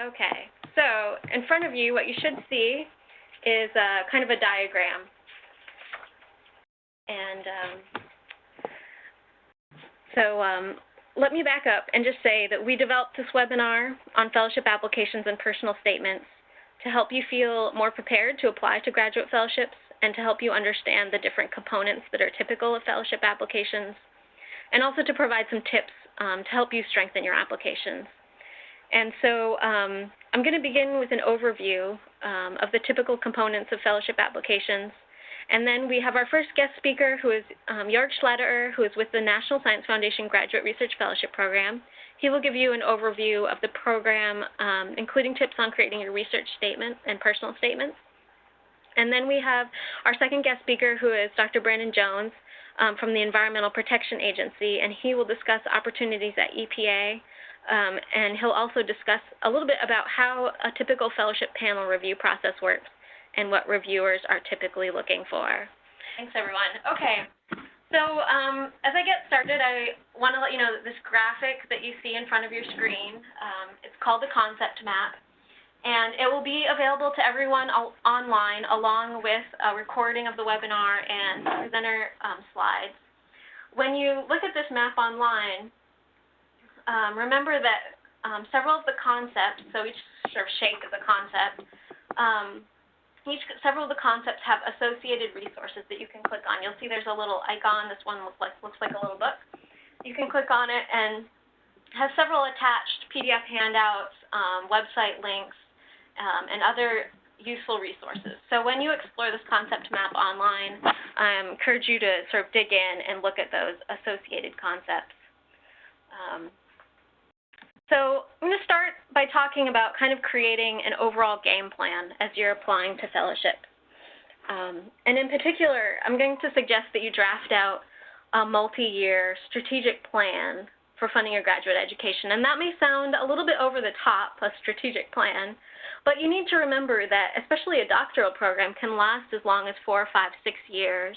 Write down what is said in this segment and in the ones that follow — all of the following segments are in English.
Okay, so in front of you, what you should see is kind of a diagram. And let me back up and just say that we developed this webinar on fellowship applications and personal statements to help you feel more prepared to apply to graduate fellowships and to help you understand the different components that are typical of fellowship applications, and also to provide some tips to help you strengthen your applications. And so I'm going to begin with an overview of the typical components of fellowship applications. And then we have our first guest speaker, who is Jörg Schlatter, who is with the National Science Foundation Graduate Research Fellowship Program. He will give you an overview of the program, including tips on creating your research statement and personal statements. And then we have our second guest speaker, who is Dr. Brandon Jones from the Environmental Protection Agency, and he will discuss opportunities at EPA, and he'll also discuss a little bit about how a typical fellowship panel review process works and what reviewers are typically looking for. Thanks, everyone. Okay, so as I get started, I want to let you know that this graphic that you see in front of your screen, it's called the concept map, and it will be available to everyone online along with a recording of the webinar and presenter slides. When you look at this map online, remember that several of the concepts, so each sort of shape is a concept, several of the concepts have associated resources that you can click on. You'll see there's a little icon. This one looks like a little book. You can click on it and has several attached PDF handouts, website links, and other useful resources. So when you explore this concept map online, I encourage you to sort of dig in and look at those associated concepts. So I'm going to start by talking about kind of creating an overall game plan as you're applying to fellowship. And in particular, I'm going to suggest that you draft out a multi-year strategic plan for funding your graduate education. And that may sound a little bit over the top, a strategic plan, but you need to remember that especially a doctoral program can last as long as 4, 5, 6 years.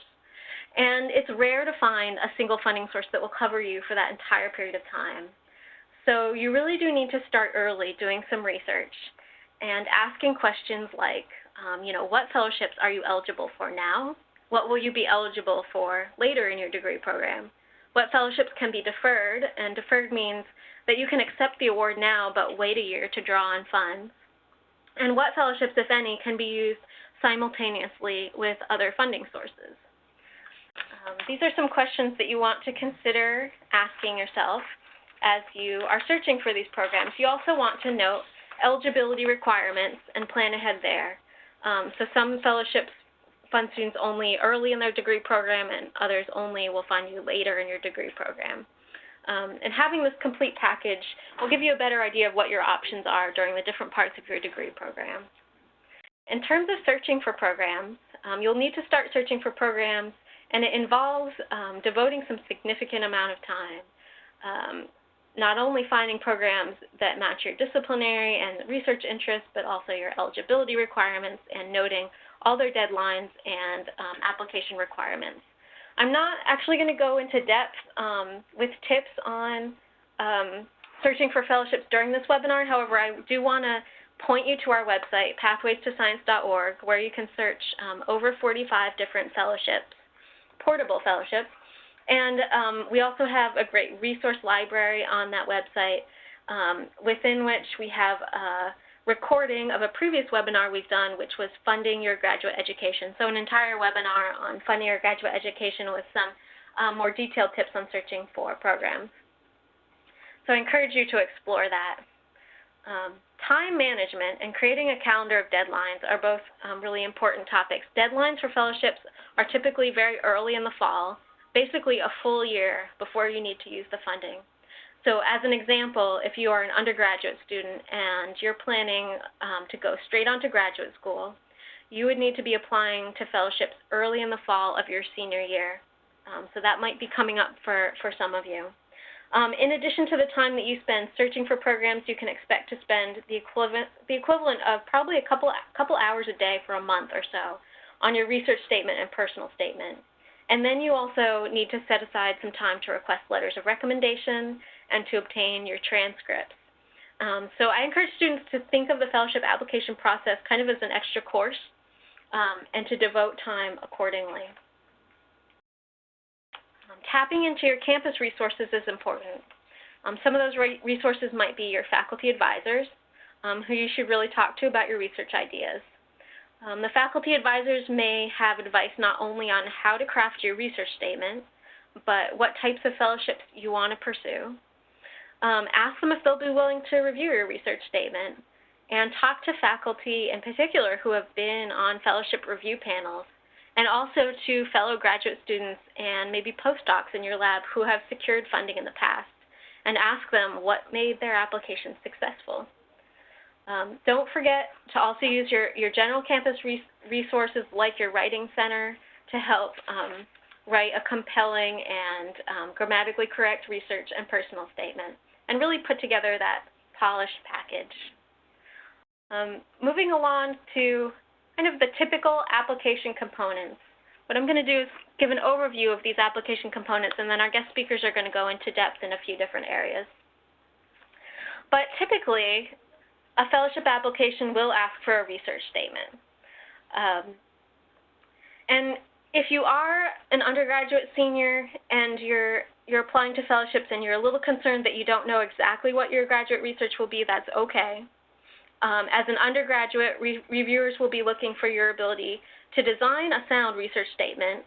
And it's rare to find a single funding source that will cover you for that entire period of time. So you really do need to start early doing some research and asking questions like, what fellowships are you eligible for now? What will you be eligible for later in your degree program? What fellowships can be deferred? And deferred means that you can accept the award now but wait a year to draw on funds. And what fellowships, if any, can be used simultaneously with other funding sources? These are some questions that you want to consider asking yourself as you are searching for these programs. You also want to note eligibility requirements and plan ahead there. So some fellowships fund students only early in their degree program, and others only will fund you later in your degree program. And having this complete package will give you a better idea of what your options are during the different parts of your degree program. In terms of searching for programs, you'll need to start searching for programs, and it involves devoting some significant amount of time. Not only finding programs that match your disciplinary and research interests, but also your eligibility requirements and noting all their deadlines and application requirements. I'm not actually going to go into depth with tips on searching for fellowships during this webinar. However, I do want to point you to our website, pathwaystoscience.org, where you can search over 45 different fellowships, portable fellowships. And we also have a great resource library on that website, within which we have a recording of a previous webinar we've done, which was funding your graduate education. So an entire webinar on funding your graduate education with some more detailed tips on searching for programs. So I encourage you to explore that. Time management and creating a calendar of deadlines are both really important topics. Deadlines for fellowships are typically very early in the fall, basically a full year before you need to use the funding. So as an example, if you are an undergraduate student and you're planning to go straight on to graduate school, you would need to be applying to fellowships early in the fall of your senior year. So that might be coming up for some of you. In addition to the time that you spend searching for programs, you can expect to spend the equivalent of probably a couple hours a day for a month or so on your research statement and personal statement. And then you also need to set aside some time to request letters of recommendation and to obtain your transcripts. So I encourage students to think of the fellowship application process kind of as an extra course and to devote time accordingly. Tapping into your campus resources is important. Some of those resources might be your faculty advisors, who you should really talk to about your research ideas. The faculty advisors may have advice not only on how to craft your research statement, but what types of fellowships you want to pursue. Ask them if they'll be willing to review your research statement, and talk to faculty in particular who have been on fellowship review panels, and also to fellow graduate students and maybe postdocs in your lab who have secured funding in the past, and ask them what made their application successful. Don't forget to also use your general campus resources like your writing center to help write a compelling and grammatically correct research and personal statement, and really put together that polished package. Moving along to kind of the typical application components. What I'm going to do is give an overview of these application components, and then our guest speakers are going to go into depth in a few different areas. But typically, a fellowship application will ask for a research statement. And if you are an undergraduate senior and you're applying to fellowships and you're a little concerned that you don't know exactly what your graduate research will be, that's okay. As an undergraduate, reviewers will be looking for your ability to design a sound research statement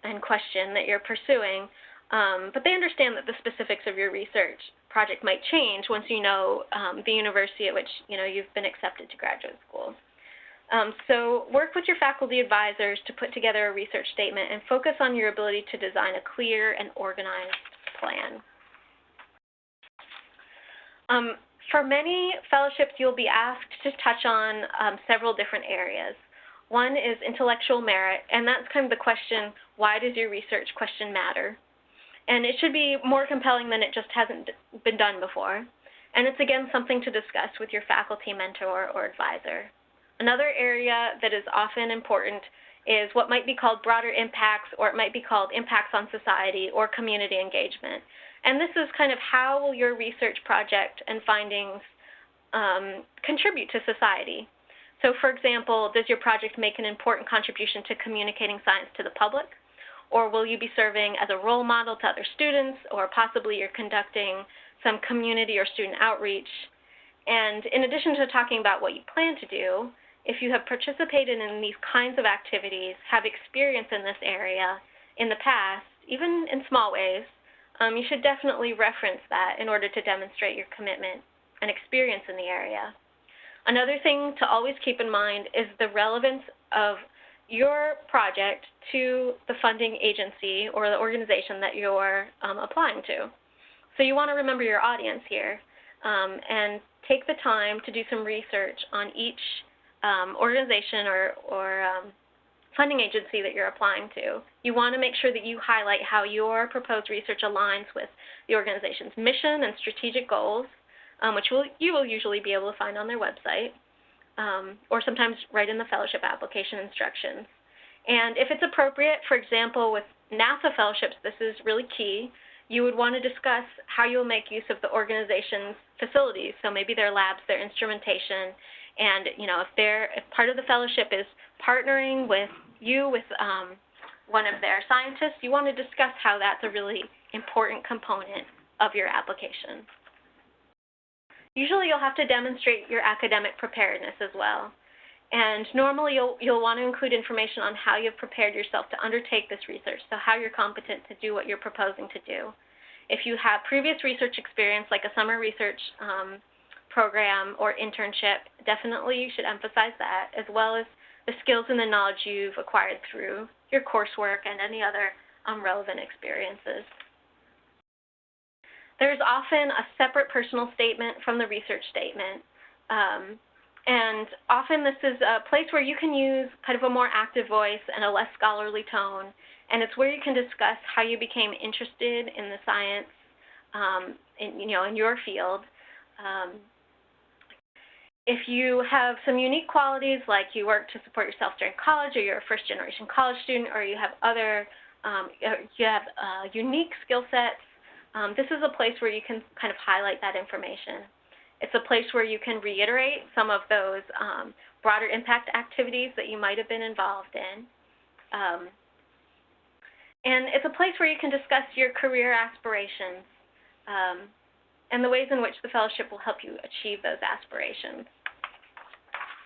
and question that you're pursuing, but they understand that the specifics of your research project might change once you know the university at which you've been accepted to graduate school. So work with your faculty advisors to put together a research statement and focus on your ability to design a clear and organized plan. For many fellowships, you'll be asked to touch on several different areas. One is intellectual merit, and that's kind of the question, why does your research question matter? And it should be more compelling than it just hasn't been done before. And it's, again, something to discuss with your faculty mentor or advisor. Another area that is often important is what might be called broader impacts, or it might be called impacts on society or community engagement. And this is kind of how will your research project and findings contribute to society. So for example, does your project make an important contribution to communicating science to the public? Or will you be serving as a role model to other students, or possibly you're conducting some community or student outreach? And in addition to talking about what you plan to do, if you have participated in these kinds of activities, have experience in this area in the past, even in small ways, you should definitely reference that in order to demonstrate your commitment and experience in the area. Another thing to always keep in mind is the relevance of your project to the funding agency or the organization that you're applying to. So you want to remember your audience here and take the time to do some research on each organization or funding agency that you're applying to. You want to make sure that you highlight how your proposed research aligns with the organization's mission and strategic goals, which you will usually be able to find on their website, or sometimes right in the fellowship application instructions. And if it's appropriate, for example, with NASA fellowships, this is really key, you would want to discuss how you'll make use of the organization's facilities, so maybe their labs, their instrumentation, and if part of the fellowship is partnering with one of their scientists, you want to discuss how that's a really important component of your application. Usually you'll have to demonstrate your academic preparedness as well. And normally you'll want to include information on how you've prepared yourself to undertake this research, so how you're competent to do what you're proposing to do. If you have previous research experience, like a summer research program or internship, definitely you should emphasize that, as well as the skills and the knowledge you've acquired through your coursework and any other relevant experiences. There's often a separate personal statement from the research statement. And often this is a place where you can use kind of a more active voice and a less scholarly tone. And it's where you can discuss how you became interested in the science in your field. If you have some unique qualities, like you work to support yourself during college, or you're a first-generation college student, or you have other unique skill sets, this is a place where you can kind of highlight that information. It's a place where you can reiterate some of those broader impact activities that you might have been involved in. And it's a place where you can discuss your career aspirations and the ways in which the fellowship will help you achieve those aspirations.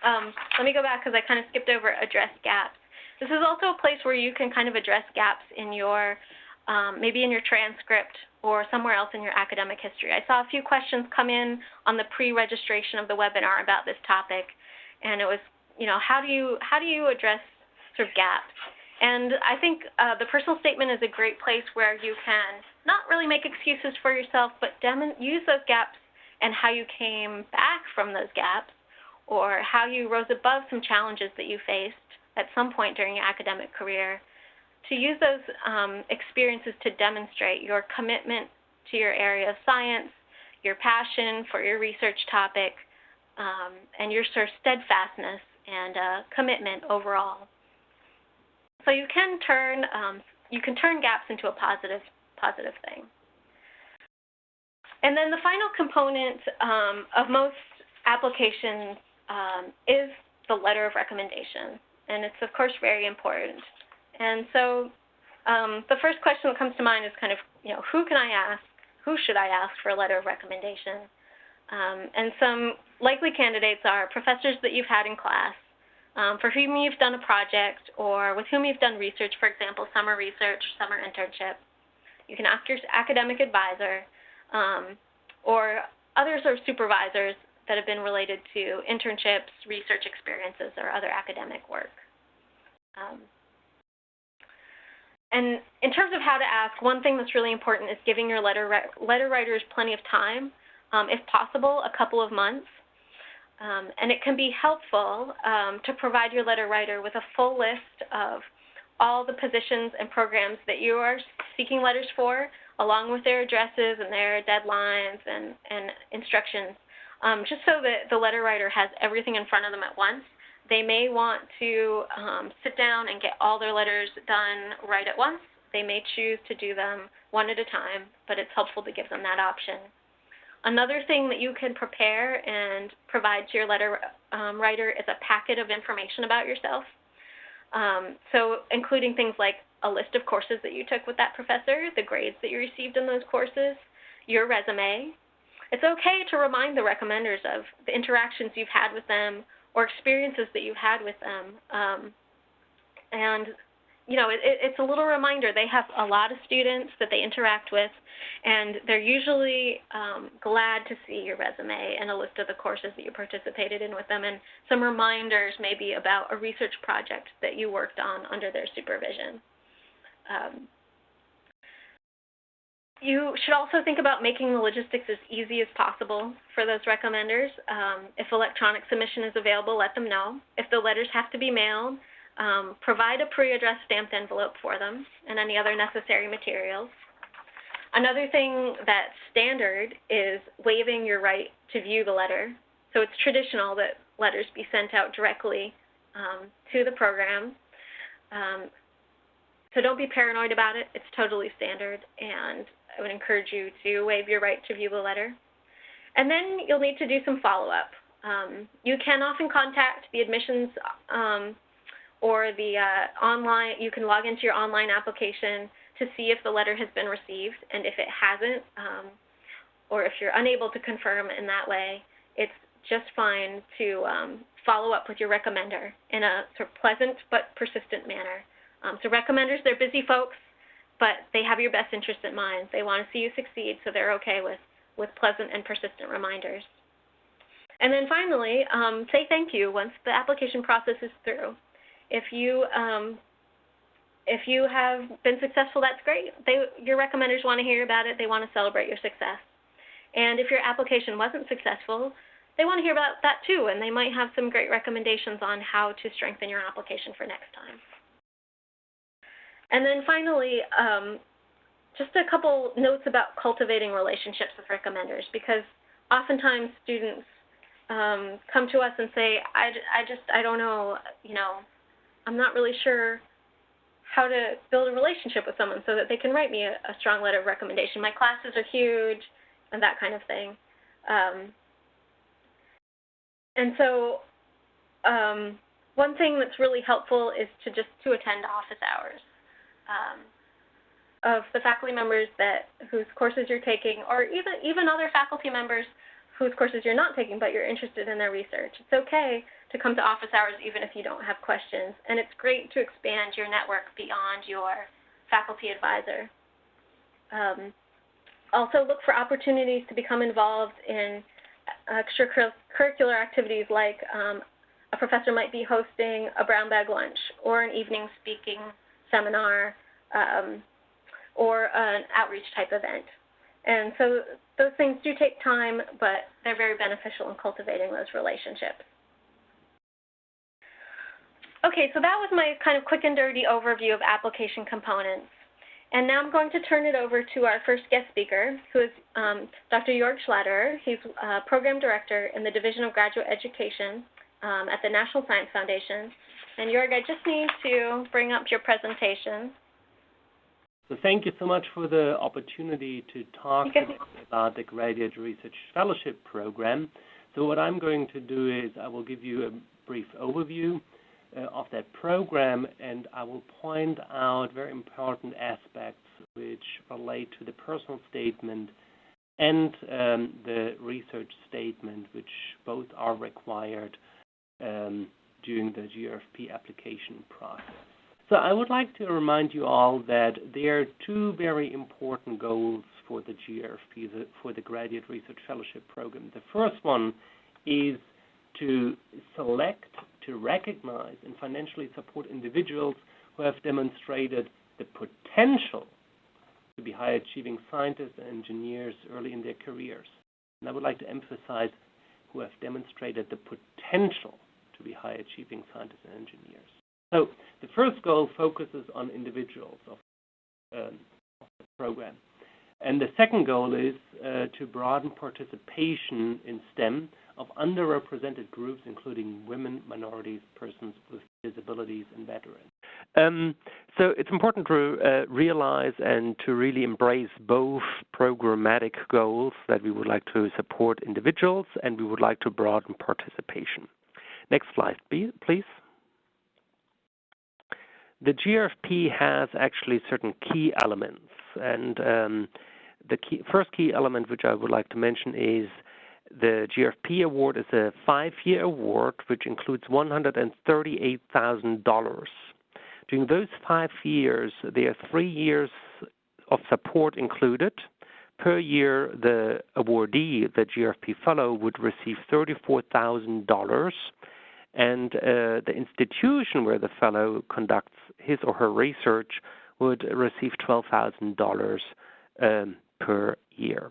Let me go back because I kind of skipped over address gaps. This is also a place where you can kind of address gaps in your, maybe in your transcript or somewhere else in your academic history. I saw a few questions come in on the pre-registration of the webinar about this topic, and it was, how do you address sort of gaps? And I think the personal statement is a great place where you can not really make excuses for yourself, but use those gaps and how you came back from those gaps, or how you rose above some challenges that you faced at some point during your academic career, to use those experiences to demonstrate your commitment to your area of science, your passion for your research topic, and your sort of steadfastness and commitment overall. So you can turn gaps into a positive thing. And then the final component of most applications is the letter of recommendation, and it's of course very important. And so the first question that comes to mind is kind of, who can I ask? Who should I ask for a letter of recommendation? And some likely candidates are professors that you've had in class, for whom you've done a project or with whom you've done research, for example, summer research, summer internship. You can ask your academic advisor, or others are supervisors that have been related to internships, research experiences, or other academic work. And in terms of how to ask, one thing that's really important is giving your letter writers plenty of time, if possible, a couple of months. And it can be helpful to provide your letter writer with a full list of all the positions and programs that you are seeking letters for, along with their addresses and their deadlines and instructions, just so that the letter writer has everything in front of them at once. They may want to sit down and get all their letters done right at once. They may choose to do them one at a time, but it's helpful to give them that option. Another thing that you can prepare and provide to your letter writer is a packet of information about yourself. So including things like a list of courses that you took with that professor, the grades that you received in those courses, your resume. It's okay to remind the recommenders of the interactions you've had with them or experiences that you've had with them. And it's a little reminder. They have a lot of students that they interact with, and they're usually glad to see your resume and a list of the courses that you participated in with them, and some reminders maybe about a research project that you worked on under their supervision. You should also think about making the logistics as easy as possible for those recommenders. If electronic submission is available, let them know. If the letters have to be mailed, provide a pre-addressed stamped envelope for them and any other necessary materials. Another thing that's standard is waiving your right to view the letter. So it's traditional that letters be sent out directly to the program. So don't be paranoid about it. It's totally standard, and I would encourage you to waive your right to view the letter. And then you'll need to do some follow-up. You can often contact the admissions or the you can log into your online application to see if the letter has been received, and if it hasn't, or if you're unable to confirm in that way, it's just fine to follow up with your recommender in a sort of pleasant but persistent manner. So recommenders, they're busy folks, but they have your best interest in mind. They want to see you succeed, so they're okay with pleasant and persistent reminders. And then finally, say thank you once the application process is through. If you have been successful, that's great. Your recommenders want to hear about it. They want to celebrate your success. And if your application wasn't successful, they want to hear about that too, and they might have some great recommendations on how to strengthen your application for next time. And then finally, just a couple notes about cultivating relationships with recommenders, because oftentimes students come to us and say, I don't know, I'm not really sure how to build a relationship with someone so that they can write me a strong letter of recommendation. My classes are huge, and that kind of thing. And so one thing that's really helpful is to attend office hours of the faculty members whose courses you're taking, or even other faculty members whose courses you're not taking but you're interested in their research. It's okay to come to office hours even if you don't have questions, and it's great to expand your network beyond your faculty advisor. Also look for opportunities to become involved in extracurricular activities, like a professor might be hosting a brown bag lunch or an evening speaking seminar or an outreach type event. And so those things do take time, but they're very beneficial in cultivating those relationships. Okay, so that was my kind of quick and dirty overview of application components. And now I'm going to turn it over to our first guest speaker, who is Dr. Jörg Schlatter. He's Program Director in the Division of Graduate Education at the National Science Foundation. And Jörg, I just need to bring up your presentation. So thank you so much for the opportunity to talk about the Graduate Research Fellowship Program. So what I'm going to do is I will give you a brief overview of that program, and I will point out very important aspects which relate to the personal statement and the research statement, which both are required during the GRFP application process. So I would like to remind you all that there are two very important goals for the GRFP, for the Graduate Research Fellowship Program. The first one is to select, to recognize, and financially support individuals who have demonstrated the potential to be high-achieving scientists and engineers early in their careers. And I would like to emphasize who have demonstrated the potential to be high-achieving scientists and engineers. So the first goal focuses on individuals of the program. And the second goal is to broaden participation in STEM of underrepresented groups, including women, minorities, persons with disabilities, and veterans. So it's important to realize and to really embrace both programmatic goals, that we would like to support individuals and we would like to broaden participation. Next slide, please. The GRFP has actually certain key elements, and the first key element which I would like to mention is the GRFP award is a 5-year award which includes $138,000. During those 5 years, there are 3 years of support included. Per year, the awardee, the GRFP fellow, would receive $34,000. And the institution where the fellow conducts his or her research would receive $12,000 per year.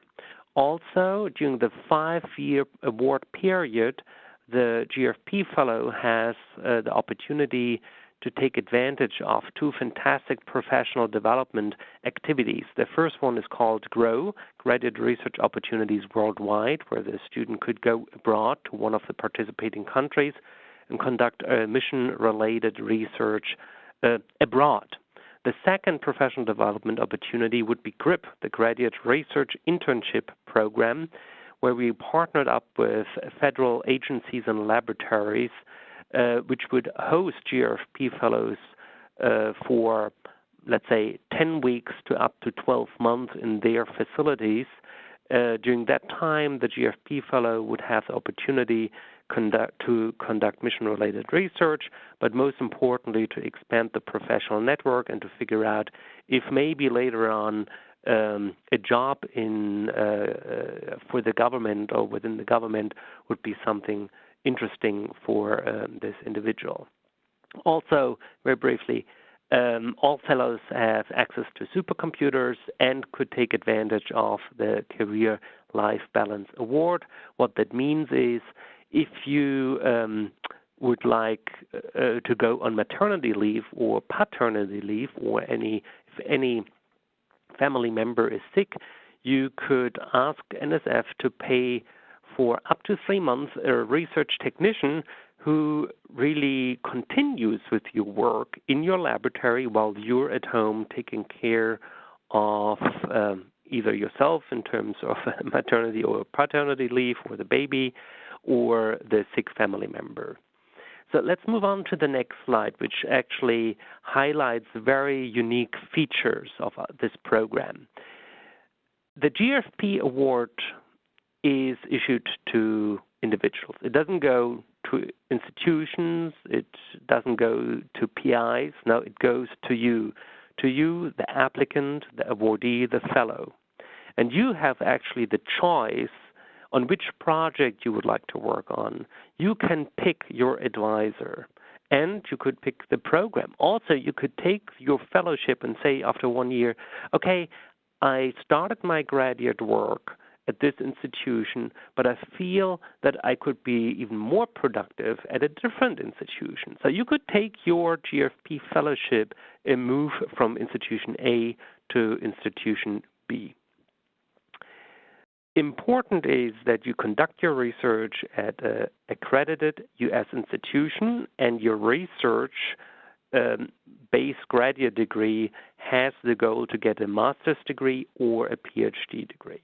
Also, during the 5-year award period, the GRFP fellow has the opportunity to take advantage of 2 fantastic professional development activities. The first one is called GROW, Graduate Research Opportunities Worldwide, where the student could go abroad to one of the participating countries and conduct mission-related research abroad. The second professional development opportunity would be GRIP, the Graduate Research Internship Program, where we partnered up with federal agencies and laboratories which would host GRFP fellows for, let's say, 10 weeks to up to 12 months in their facilities. During that time, the GRFP fellow would have the opportunity to conduct mission-related research, but most importantly to expand the professional network and to figure out if maybe later on a job for the government or within the government would be something interesting for this individual. Also, very briefly, all fellows have access to supercomputers and could take advantage of the Career Life Balance Award. What that means is if you would like to go on maternity leave or paternity leave, or if any family member is sick, you could ask NSF to pay for up to 3 months a research technician who really continues with your work in your laboratory while you're at home taking care of either yourself in terms of maternity or paternity leave or the baby, or the sick family member. So let's move on to the next slide, which actually highlights very unique features of this program. The GRFP award is issued to individuals. It doesn't go to institutions. It doesn't go to PIs. No, it goes to you, the applicant, the awardee, the fellow. And you have actually the choice on which project you would like to work on. You can pick your advisor, and you could pick the program. Also, you could take your fellowship and say after 1 year, okay, I started my graduate work at this institution, but I feel that I could be even more productive at a different institution. So you could take your GRFP fellowship and move from institution A to institution B. Important is that you conduct your research at an accredited U.S. institution, and your research-based graduate degree has the goal to get a master's degree or a PhD degree.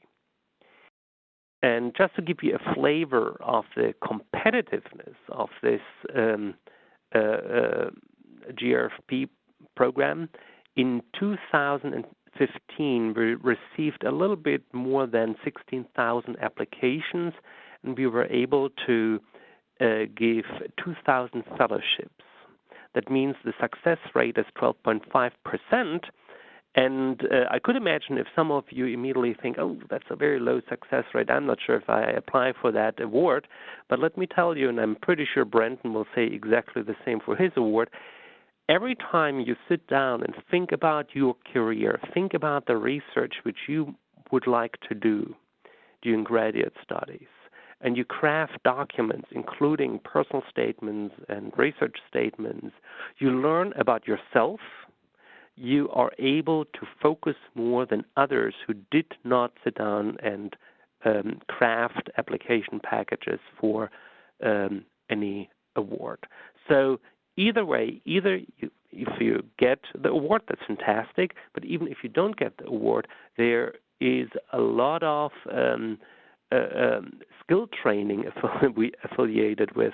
And just to give you a flavor of the competitiveness of this GRFP program, in 2015 we received a little bit more than 16,000 applications, and we were able to give 2,000 fellowships. That means the success rate is 12.5%. And I could imagine if some of you immediately think, oh, that's a very low success rate, I'm not sure if I apply for that award. But let me tell you, and I'm pretty sure Brenton will say exactly the same for his award, every time you sit down and think about your career, think about the research which you would like to do during graduate studies, and you craft documents including personal statements and research statements, you learn about yourself. You are able to focus more than others who did not sit down and craft application packages for any award. So either way, if you get the award, that's fantastic, but even if you don't get the award, there is a lot of skill training affiliated with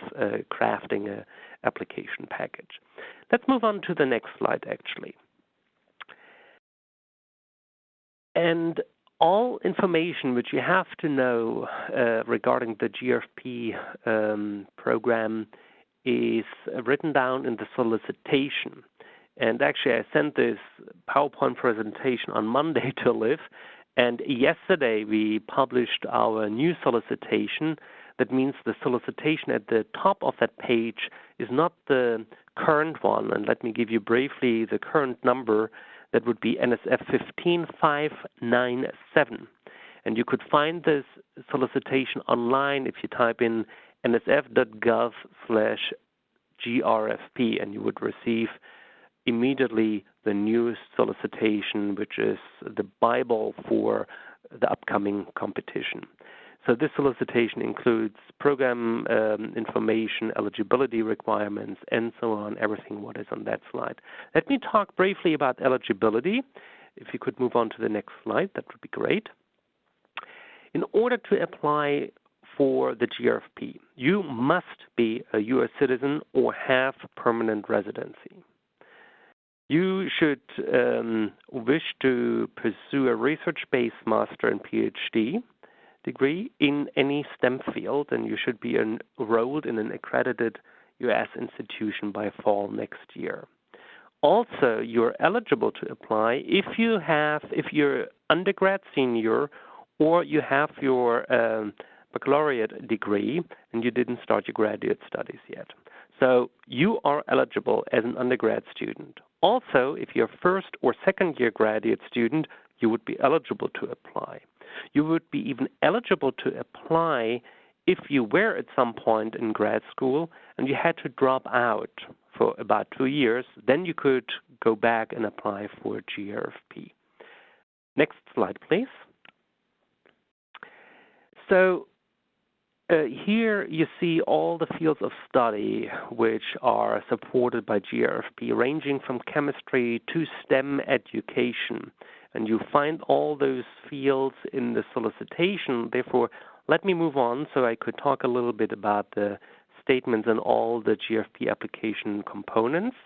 crafting an application package. Let's move on to the next slide, actually. And all information which you have to know regarding the GRFP program is written down in the solicitation. And actually, I sent this PowerPoint presentation on Monday to Liv, and yesterday we published our new solicitation. That means the solicitation at the top of that page is not the current one. And let me give you briefly the current number. That would be NSF 15597. And you could find this solicitation online if you type in nsf.gov/GRFP, and you would receive immediately the newest solicitation, which is the Bible for the upcoming competition. So this solicitation includes program information, eligibility requirements, and so on, everything what is on that slide. Let me talk briefly about eligibility. If you could move on to the next slide, that would be great. In order to apply for the GRFP, you must be a U.S. citizen or have permanent residency. You should wish to pursue a research-based master and PhD degree in any STEM field, and you should be enrolled in an accredited U.S. institution by fall next year. Also, you're eligible to apply if you're undergrad senior or you have your baccalaureate degree and you didn't start your graduate studies yet. So you are eligible as an undergrad student. Also, if you're a first or second year graduate student, you would be eligible to apply. You would be even eligible to apply if you were at some point in grad school and you had to drop out for about 2 years. Then you could go back and apply for GRFP. Next slide, please. So here you see all the fields of study which are supported by GRFP, ranging from chemistry to STEM education. And you find all those fields in the solicitation. Therefore, Let me move on so I could talk a little bit about the statements and all the GFP application components.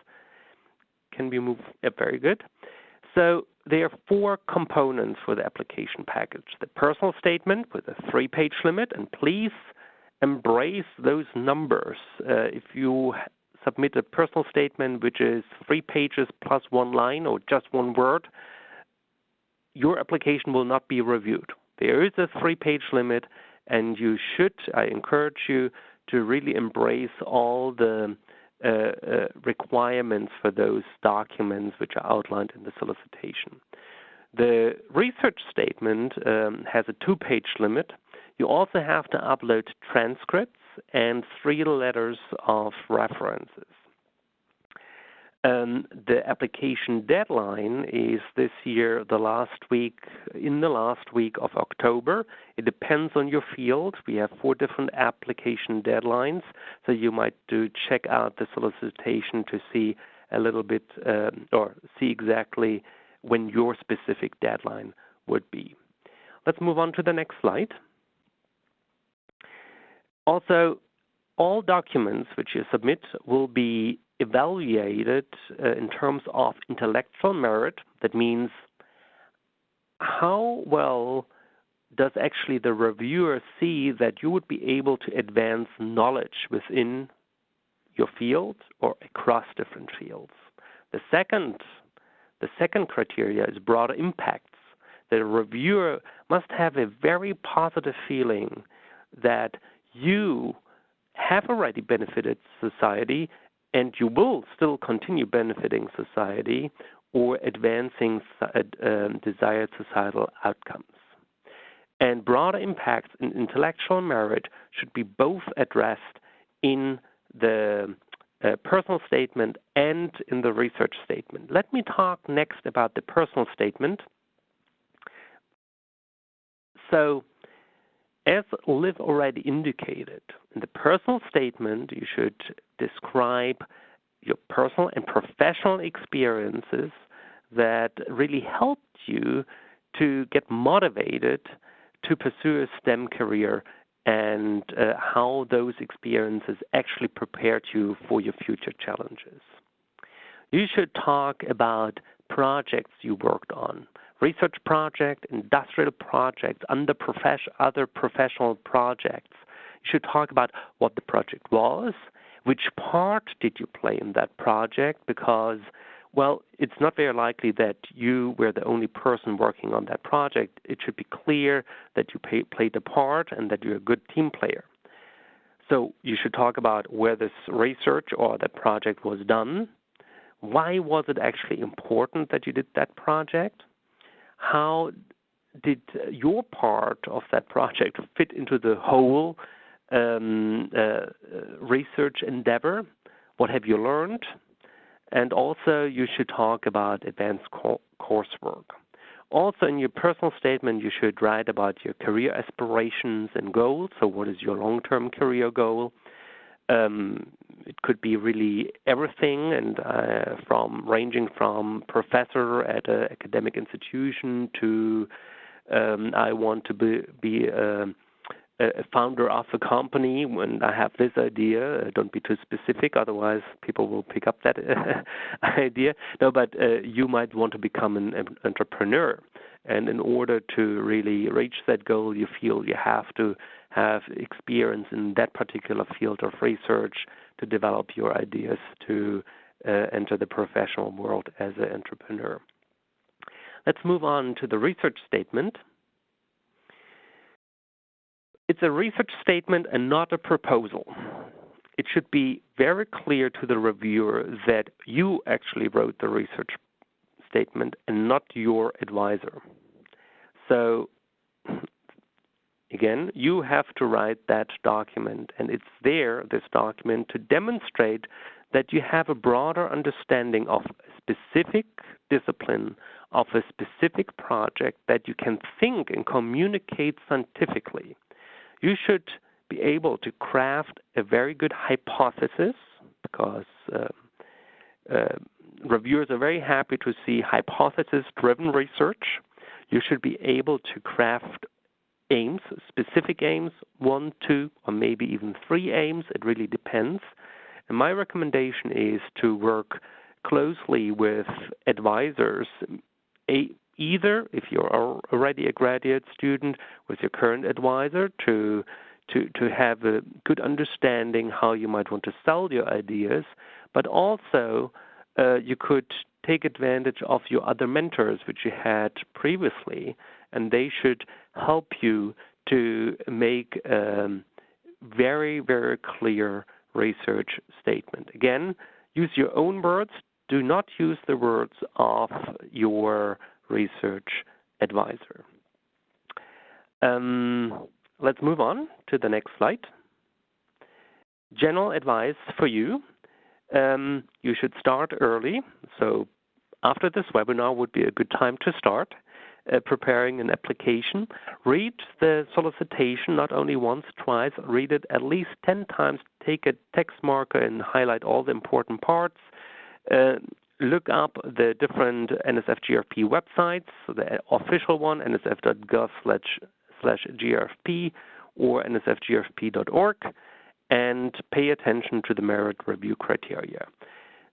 Can we move? Very good. So there are 4 components for the application package. The personal statement with a 3-page limit, and please embrace those numbers. If you submit a personal statement which is 3 pages plus 1 line or just 1 word, your application will not be reviewed. There is a 3-page limit, and you should, I encourage you to really embrace all the requirements for those documents which are outlined in the solicitation. The research statement has a 2-page limit. You also have to upload transcripts and 3 letters of references. The application deadline is this year in the last week of October. It depends on your field. We have 4 different application deadlines, so you might check out the solicitation to see a little bit or see exactly when your specific deadline would be. Let's move on to the next slide. Also, all documents which you submit will be evaluated in terms of intellectual merit. That means how well does actually the reviewer see that you would be able to advance knowledge within your field or across different fields. The second criteria is broader impacts. The reviewer must have a very positive feeling that you have already benefited society and you will still continue benefiting society or advancing desired societal outcomes. And broader impacts and intellectual merit should be both addressed in the personal statement and in the research statement. Let me talk next about the personal statement. So, as Liv already indicated, in the personal statement, you should describe your personal and professional experiences that really helped you to get motivated to pursue a STEM career and how those experiences actually prepared you for your future challenges. You should talk about projects you worked on. Research project, industrial projects, other professional projects. You should talk about what the project was, which part did you play in that project, because, well, it's not very likely that you were the only person working on that project. It should be clear that you played a part and that you're a good team player. So you should talk about where this research or that project was done. Why was it actually important that you did that project? How did your part of that project fit into the whole research endeavor? What have you learned? And also, you should talk about advanced coursework. Also, in your personal statement, you should write about your career aspirations and goals. So what is your long-term career goal? It could be really everything, and ranging from professor at an academic institution to I want to be a founder of a company when I have this idea. Don't be too specific, otherwise people will pick up that idea. No, but you might want to become an entrepreneur. And in order to really reach that goal, you feel you have to have experience in that particular field of research to develop your ideas to enter the professional world as an entrepreneur. Let's move on to the research statement. It's a research statement and not a proposal. It should be very clear to the reviewer that you actually wrote the research statement and not your advisor. So, again, you have to write that document, and it's there, this document, to demonstrate that you have a broader understanding of a specific discipline, of a specific project that you can think and communicate scientifically. You should be able to craft a very good hypothesis, because reviewers are very happy to see hypothesis-driven research. You should be able to craft aims, specific aims, 1, 2, or maybe even 3 aims. It really depends. And my recommendation is to work closely with advisors, either if you're already a graduate student with your current advisor to have a good understanding how you might want to sell your ideas, but also you could take advantage of your other mentors which you had previously, and they should help you to make a very, very clear research statement. Again, use your own words. Do not use the words of your research advisor. Let's move on to the next slide. General advice for you. You should start early. So after this webinar would be a good time to start preparing an application. Read the solicitation not only once, twice. Read it at least 10 times. Take a text marker and highlight all the important parts. Look up the different NSF-GRFP websites, so the official one, nsf.gov/GRFP or nsfgrfp.org, and pay attention to the merit review criteria.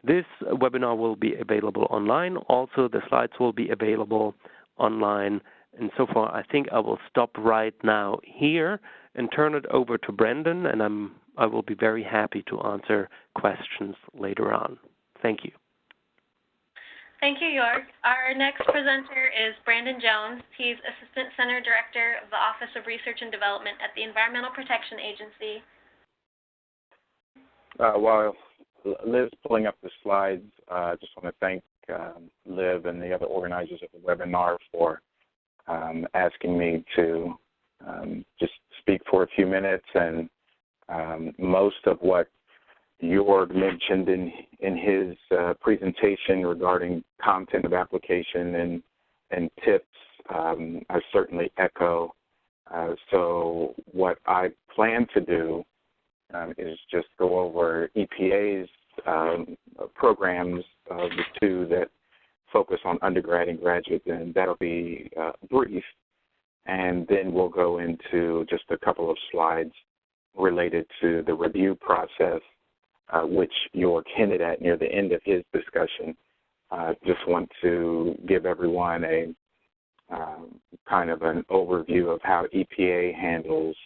This webinar will be available online. Also, the slides will be available online. And so far, I think I will stop right now here and turn it over to Brendan, and I will be very happy to answer questions later on. Thank you. Thank you, Jörg. Our next presenter is Brandon Jones. He's Assistant Center Director of the Office of Research and Development at the Environmental Protection Agency. While Liv's pulling up the slides, I just want to thank Liv and the other organizers of the webinar for asking me to just speak for a few minutes. And most of what Jörg mentioned in his presentation regarding content of application and tips, I certainly echo. So what I plan to do is just go over EPA's programs, the two that focus on undergrad and graduate, and that'll be brief. And then we'll go into just a couple of slides related to the review process, which Jörg hinted at near the end of his discussion. Just want to give everyone a kind of an overview of how EPA handles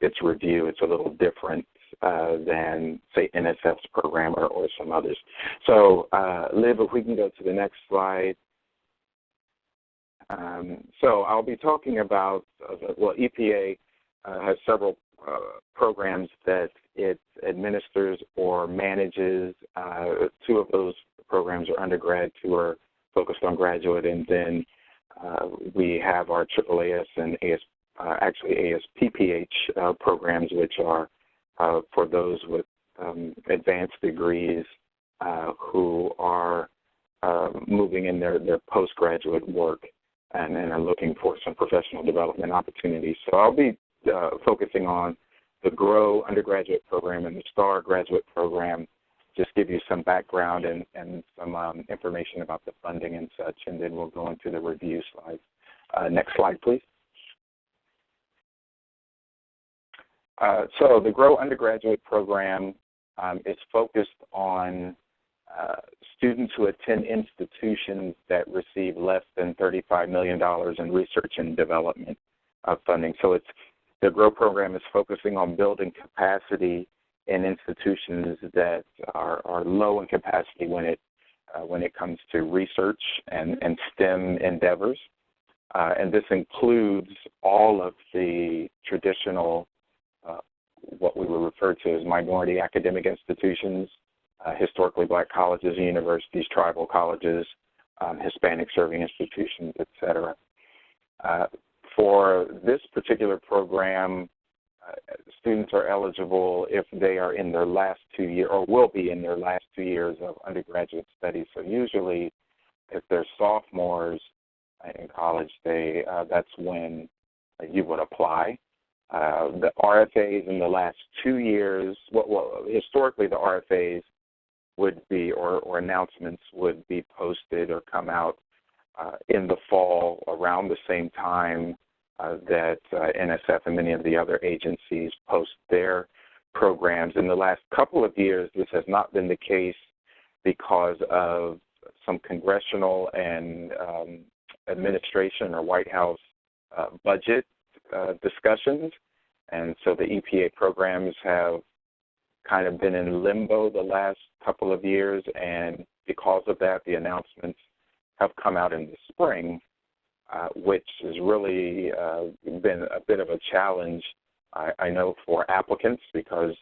its review. It's a little different than, say, NSF's program or some others. So, Liv, if we can go to the next slide. So I'll be talking about, well, EPA has several programs that it administers or manages. 2 of those programs are undergrad, 2 are focused on graduate, and then we have our AAAS and ASPPH programs, which are for those with advanced degrees who are moving in their postgraduate work and are looking for some professional development opportunities. So I'll be focusing on the GROW undergraduate program and the STAR graduate program, just give you some background and some information about the funding and such, and then we'll go into the review slides. Next slide, please. So the GROW undergraduate program is focused on students who attend institutions that receive less than $35 million in research and development funding. So the GROW program is focusing on building capacity in institutions that are low in capacity when it comes to research and STEM endeavors. And this includes all of the traditional, what we would refer to as minority academic institutions, historically black colleges and universities, tribal colleges, Hispanic serving institutions, et cetera. For this particular program, students are eligible if they are in their last 2 years, or will be in their last 2 years of undergraduate studies. So usually, if they're sophomores in college, that's when you would apply. The RFAs in the last 2 years, well, historically the RFAs would be, or announcements would be posted or come out in the fall around the same time that NSF and many of the other agencies post their programs. In the last couple of years, this has not been the case because of some congressional and administration or White House budget discussions. And so the EPA programs have kind of been in limbo the last couple of years, and because of that, the announcements have come out in the spring, which has really been a bit of a challenge, I know, for applicants, because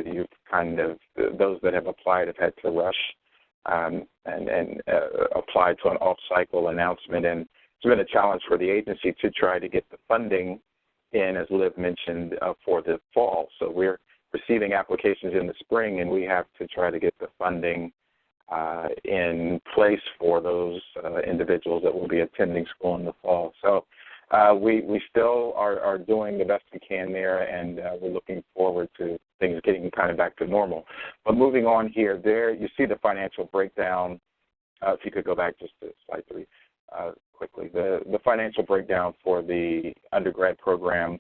you've those that have applied have had to rush and apply to an off-cycle announcement, and it's been a challenge for the agency to try to get the funding in, as Liv mentioned, for the fall. So we're receiving applications in the spring, and we have to try to get the funding in place for those individuals that will be attending school in the fall. So we still are doing the best we can there, and we're looking forward to things getting kind of back to normal. But moving on here, there you see the financial breakdown. If you could go back just to slide 3 quickly. The financial breakdown for the undergrad program,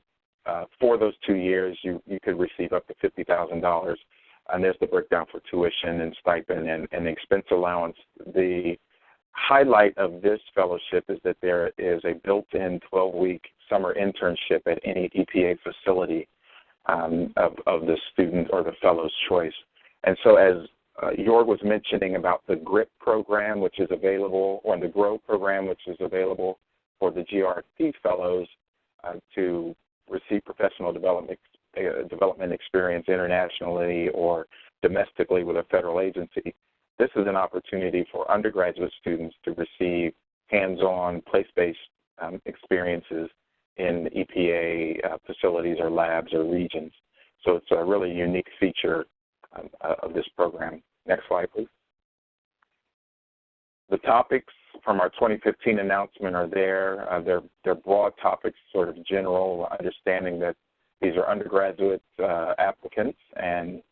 for those 2 years, you could receive up to $50,000. And there's the breakdown for tuition and stipend and expense allowance. The highlight of this fellowship is that there is a built-in 12-week summer internship at any EPA facility of the student or the fellow's choice. And so as Jorg was mentioning about the GRIP program, which is available, or the GROW program, which is available for the GRP fellows to receive professional development experience internationally or domestically with a federal agency. This is an opportunity for undergraduate students to receive hands-on, place-based experiences in EPA facilities or labs or regions. So it's a really unique feature of this program. Next slide, please. The topics from our 2015 announcement are there. They're broad topics, sort of general, understanding that these are undergraduate applicants, and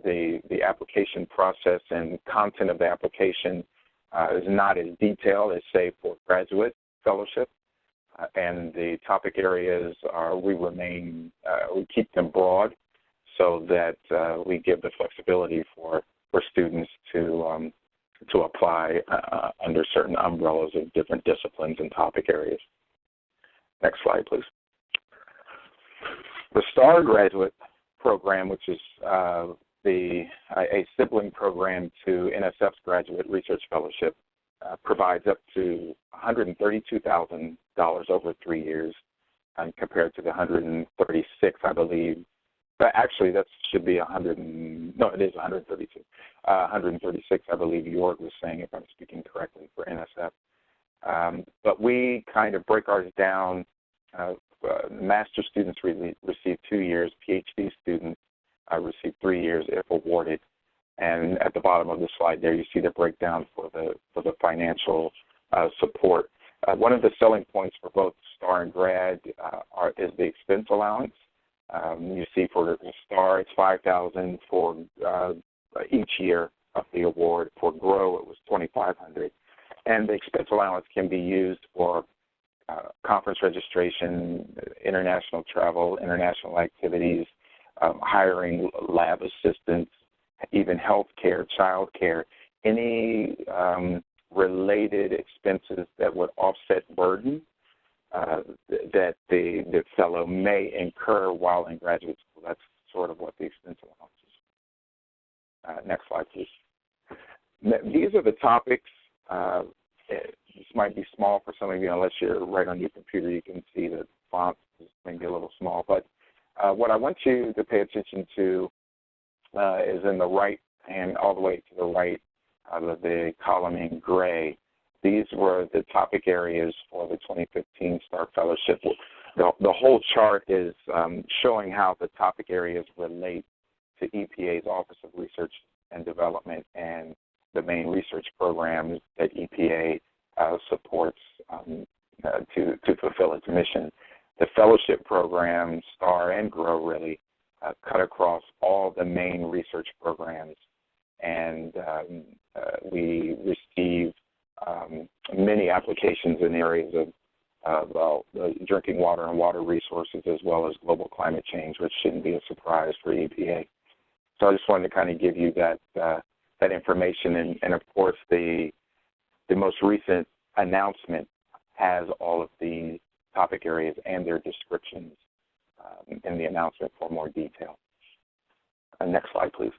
the application process and content of the application is not as detailed as, say, for graduate fellowship. And the topic areas we keep them broad so that we give the flexibility for students to apply under certain umbrellas of different disciplines and topic areas. Next slide, please. The STAR graduate program, which is a sibling program to NSF's Graduate Research Fellowship, provides up to $132,000 over 3 years, and compared to the $136, I believe. But actually, that should be it is $132. $136, I believe Jorg was saying, if I'm speaking correctly, for NSF. But we kind of break ours down. Master students receive 2 years. PhD students receive 3 years if awarded. And at the bottom of the slide there, you see the breakdown for the financial support. One of the selling points for both STAR and grad is the expense allowance. You see for STAR, it's $5,000 for each year of the award. For GROW, it was $2,500. And the expense allowance can be used for conference registration, international travel, international activities, hiring lab assistants, even health care, child care, any related expenses that would offset burden that the fellow may incur while in graduate school. That's sort of what the expense allowance is. Next slide, please. These are the topics. This might be small for some of you, unless you're right on your computer. You can see the font is maybe a little small. But what I want you to pay attention to is in the right hand, all the way to the right of the column in gray. These were the topic areas for the 2015 STAR Fellowship. The whole chart is showing how the topic areas relate to EPA's Office of Research and Development and the main research programs that EPA supports to fulfill its mission. The fellowship programs, STAR and GROW, really cut across all the main research programs, and we receive many applications in areas of drinking water and water resources, as well as global climate change, which shouldn't be a surprise for EPA. So I just wanted to kind of give you that information, and of course the most recent announcement has all of the topic areas and their descriptions in the announcement for more detail. Next slide, please.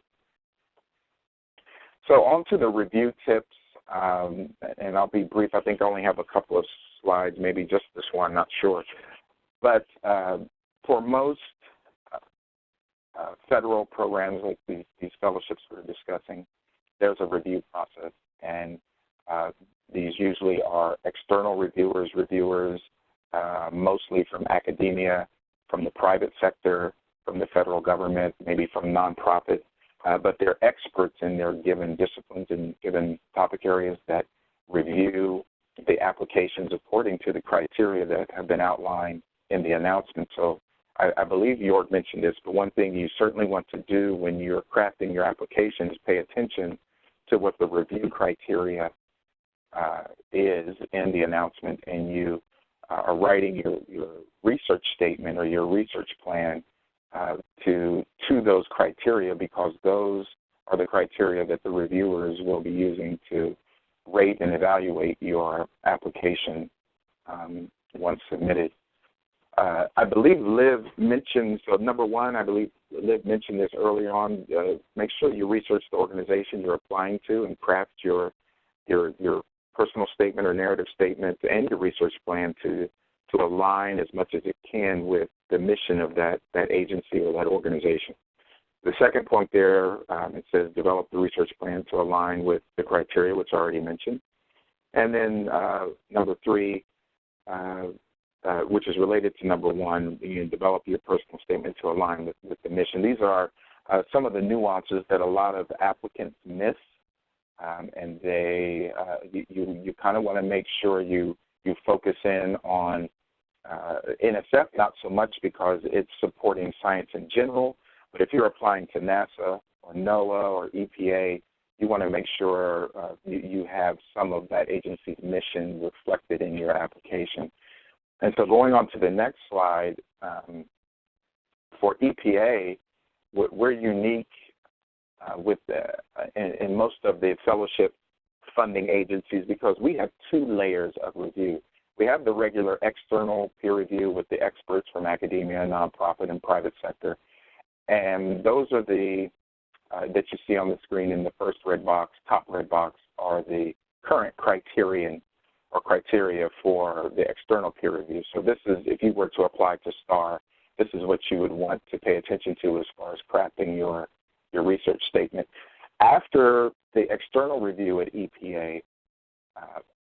So on to the review tips, and I'll be brief. I think I only have a couple of slides, maybe just this one, not sure. But for most federal programs like these fellowships we're discussing, there's a review process, and these usually are external reviewers, mostly from academia, from the private sector, from the federal government, maybe from nonprofits, but they're experts in their given disciplines and given topic areas that review the applications according to the criteria that have been outlined in the announcement. So I believe Jörg mentioned this, but one thing you certainly want to do when you're crafting your application is pay attention to what the review criteria is in the announcement, and you are writing your research statement or your research plan to those criteria, because those are the criteria that the reviewers will be using to rate and evaluate your application once submitted. I believe Liv mentioned, so number one, I believe Liv mentioned this earlier on, make sure you research the organization you're applying to and craft your personal statement or narrative statement and your research plan to align as much as it can with the mission of that agency or that organization. The second point there, it says develop the research plan to align with the criteria, which I already mentioned. And then number three, which is related to number one, you develop your personal statement to align with the mission. These are some of the nuances that a lot of applicants miss, and you kind of want to make sure you focus in on NSF, not so much because it's supporting science in general, but if you're applying to NASA or NOAA or EPA, you want to make sure you have some of that agency's mission reflected in your application. And so going on to the next slide, for EPA, we're unique in most of the fellowship funding agencies because we have two layers of review. We have the regular external peer review with the experts from academia, nonprofit, and private sector. And those are the that you see on the screen in the first red box, top red box, are the current criteria for the external peer review. So this is, if you were to apply to STAR, this is what you would want to pay attention to as far as crafting your research statement. After the external review at EPA,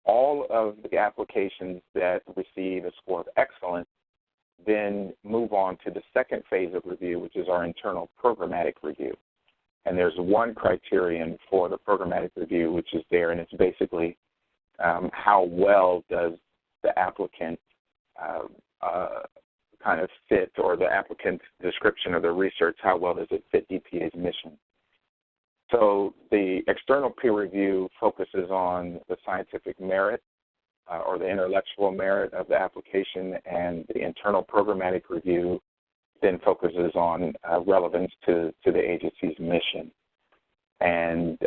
all of the applications that receive a score of excellent then move on to the second phase of review, which is our internal programmatic review. And there's one criterion for the programmatic review, which is there, and it's basically how well does the applicant kind of fit, or the applicant's description of the research, how well does it fit EPA's mission. So the external peer review focuses on the scientific merit or the intellectual merit of the application, and the internal programmatic review then focuses on relevance to the agency's mission. And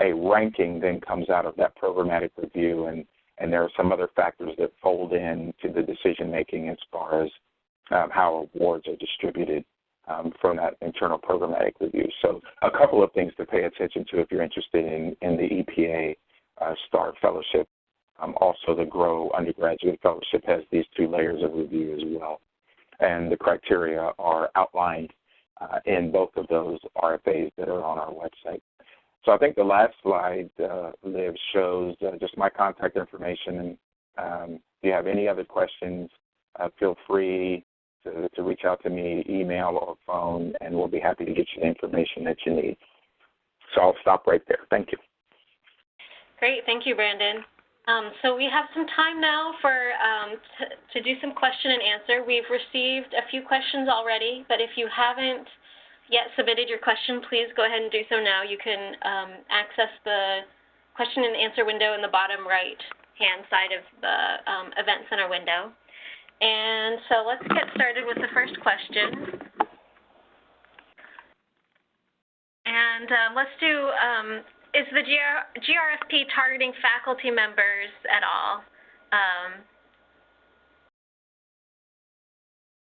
a ranking then comes out of that programmatic review, and there are some other factors that fold into the decision-making as far as how awards are distributed from that internal programmatic review. So a couple of things to pay attention to if you're interested in the EPA STAR Fellowship. Also, the GROW undergraduate fellowship has these two layers of review as well. And the criteria are outlined in both of those RFAs that are on our website. So I think the last slide, Liv, shows just my contact information. And if you have any other questions, feel free to reach out to me, email or phone, and we'll be happy to get you the information that you need. So I'll stop right there. Thank you. Great. Thank you, Brandon. So we have some time now for to do some question and answer. We've received a few questions already, but if you haven't yet submitted your question, please go ahead and do so now. You can access the question and answer window in the bottom right-hand side of the Event Center window. And so let's get started with the first question. And let's do, is the GRFP targeting faculty members at all?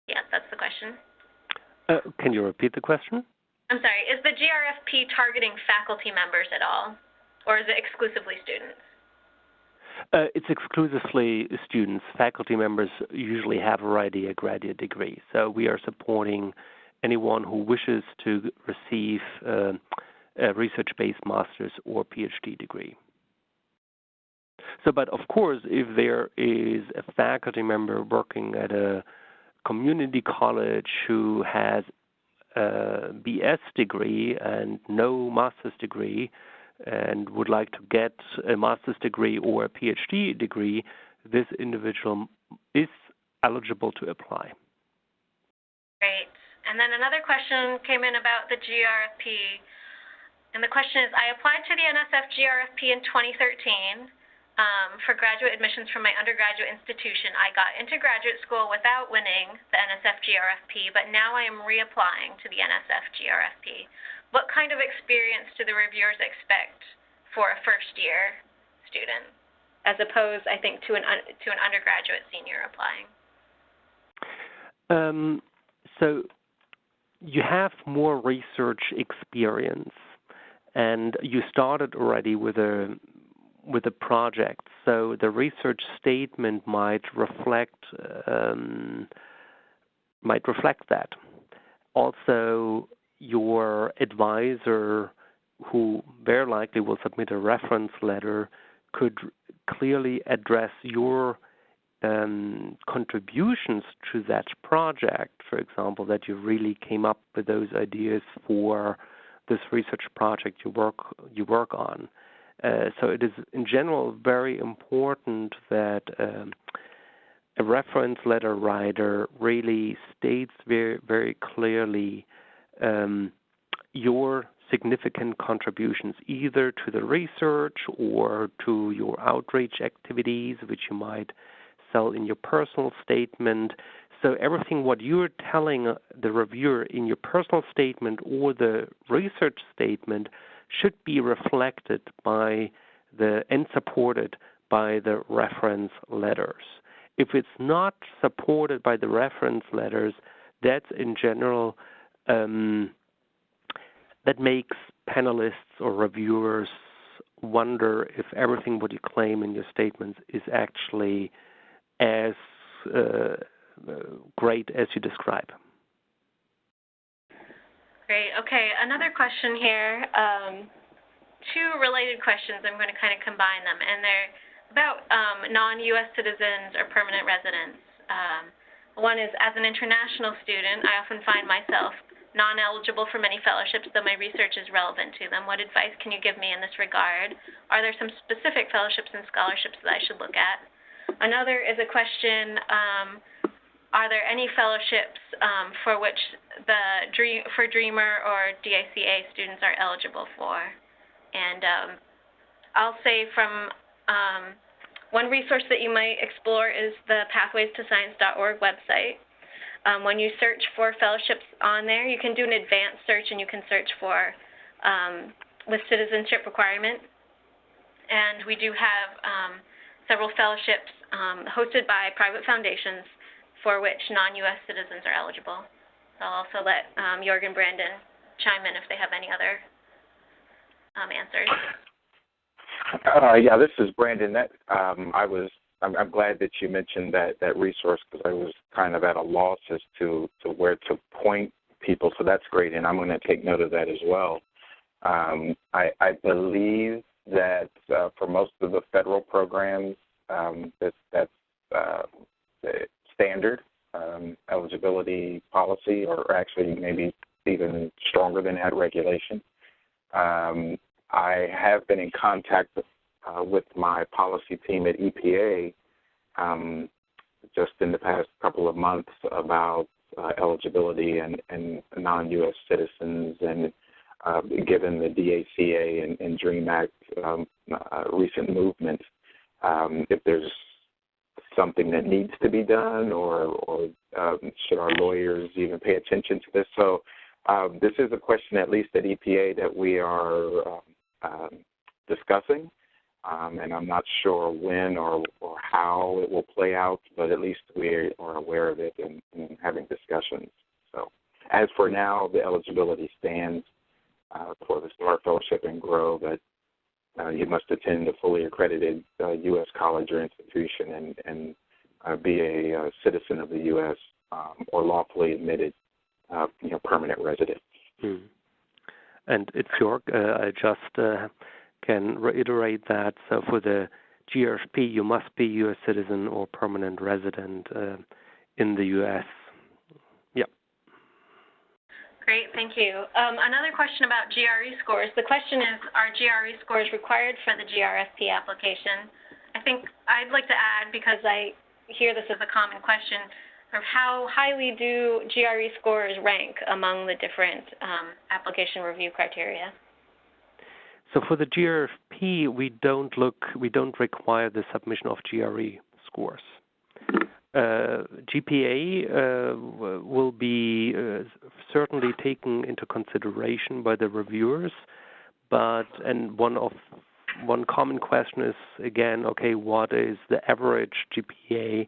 Yeah, that's the question. Can you repeat the question? I'm sorry, is the GRFP targeting faculty members at all, or is it exclusively students? It's exclusively students. Faculty members usually have already a graduate degree, so we are supporting anyone who wishes to receive a research-based master's or PhD degree. So, but of course, if there is a faculty member working at a community college who has a BS degree and no master's degree and would like to get a master's degree or a PhD degree, this individual is eligible to apply. Great. And then another question came in about the GRFP. And the question is, I applied to the NSF GRFP in 2013 for graduate admissions from my undergraduate institution. I got into graduate school without winning the NSF GRFP, but now I am reapplying to the NSF GRFP. What kind of experience do the reviewers expect for a first-year student, as opposed, I think, to an undergraduate senior applying? So you have more research experience, and you started already with a project. So the research statement might reflect that. Also, your advisor, who very likely will submit a reference letter, could clearly address your contributions to that project. For example, that you really came up with those ideas for this research project you work on. So it is, in general, very important that a reference letter writer really states very, very clearly your significant contributions, either to the research or to your outreach activities, which you might sell in your personal statement. So everything what you're telling the reviewer in your personal statement or the research statement should be reflected by and supported by the reference letters. If it's not supported by the reference letters, that's in general that makes panelists or reviewers wonder if everything what you claim in your statements is actually as great as you describe. Great. Okay, another question here. Two related questions. I'm going to kind of combine them, and they're about non-U.S. citizens or permanent residents. One is, as an international student, I often find myself non-eligible for many fellowships, though my research is relevant to them. What advice can you give me in this regard? Are there some specific fellowships and scholarships that I should look at? Another is a question, are there any fellowships for which for DREAMer or DACA students are eligible for? And I'll say from one resource that you might explore is the pathways2science.org website. When you search for fellowships on there, you can do an advanced search, and you can search for with citizenship requirement. And we do have several fellowships hosted by private foundations for which non-U.S. citizens are eligible. So I'll also let Jorg and Brandon chime in if they have any other answers. Yeah, this is Brandon. I'm glad that you mentioned that resource, because I was kind of at a loss as to where to point people. So that's great, and I'm going to take note of that as well. I believe that for most of the federal programs, that's standard eligibility policy, or actually maybe even stronger than that regulation. I have been in contact with my policy team at EPA just in the past couple of months about eligibility and non-U.S. citizens, and given the DACA and DREAM Act recent movement, if there's something that needs to be done, or should our lawyers even pay attention to this? So this is a question, at least at EPA, that we are discussing, and I'm not sure when or how it will play out, but at least we are aware of it and having discussions. So as for now, the eligibility stands for the STAR Fellowship and GROW, but you must attend a fully accredited U.S. college or institution and be a citizen of the U.S. Or lawfully admitted, permanent resident. And it's York. I just can reiterate that. So for the GRFP, you must be U.S. citizen or permanent resident in the U.S. Yeah. Great, thank you. Another question about GRE scores. The question is, are GRE scores required for the GRFP application? I think I'd like to add, because I hear this as a common question, of how highly do GRE scores rank among the different application review criteria? So for the GRFP, we don't require the submission of GRE scores. GPA will be certainly taken into consideration by the reviewers, and one common question is, again, okay, what is the average GPA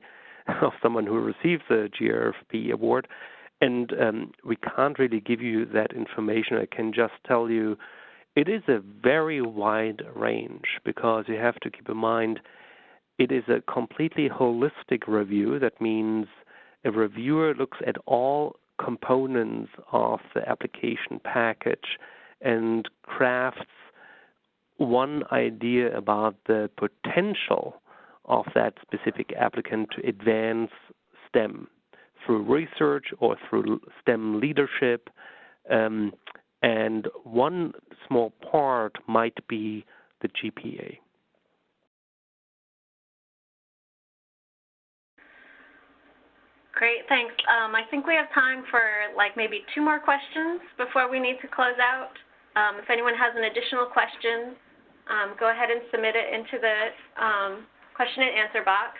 of someone who receives a GRFP award? And we can't really give you that information. I can just tell you it is a very wide range, because you have to keep in mind it is a completely holistic review. That means a reviewer looks at all components of the application package and crafts one idea about the potential of that specific applicant to advance STEM through research or through STEM leadership. And one small part might be the GPA. Great, thanks. I think we have time for maybe 2 more questions before we need to close out. If anyone has an additional question, go ahead and submit it into the question and answer box.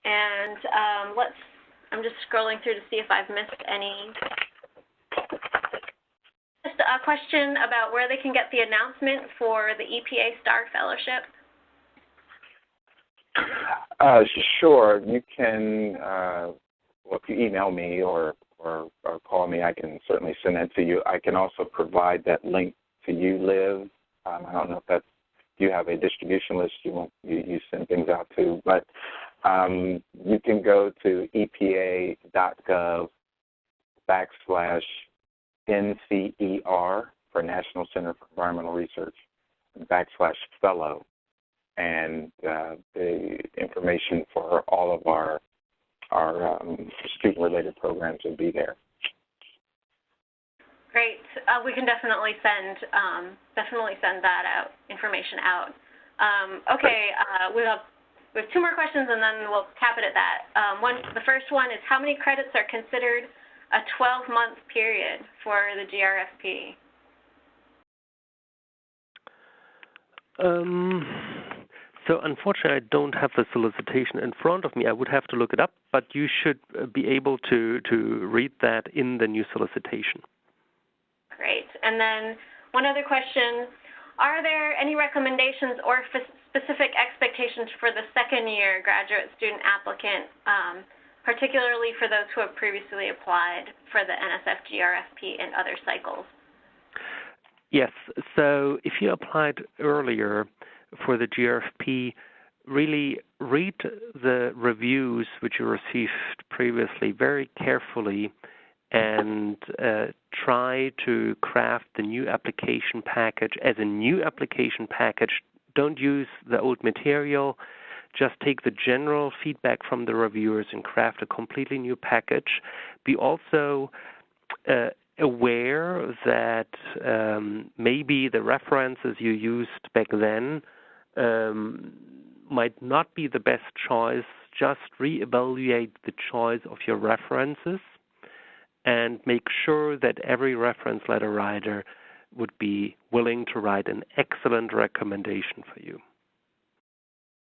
And I'm just scrolling through to see if I've missed any. Just a question about where they can get the announcement for the EPA STAR Fellowship. Sure. You can, if you email me or call me, I can certainly send that to you. I can also provide that link to you, Liv. I don't know if you have a distribution list you send things out to, but you can go to epa.gov/NCER for National Center for Environmental Research /fellow. And the information for all of our student-related programs will be there. Great. We can definitely send that information out. Okay. We have 2 more questions, and then we'll cap it at that. The first one is, how many credits are considered a 12-month period for the GRFP? So unfortunately, I don't have the solicitation in front of me. I would have to look it up, but you should be able to read that in the new solicitation. Great. And then one other question, are there any recommendations or specific expectations for the second-year graduate student applicant, particularly for those who have previously applied for the NSF GRFP and other cycles? Yes. So if you applied earlier for the GRFP, really read the reviews which you received previously very carefully and try to craft the new application package as a new application package. Don't use the old material. Just take the general feedback from the reviewers and craft a completely new package. Be also aware that maybe the references you used back then might not be the best choice. Just reevaluate the choice of your references and make sure that every reference letter writer would be willing to write an excellent recommendation for you.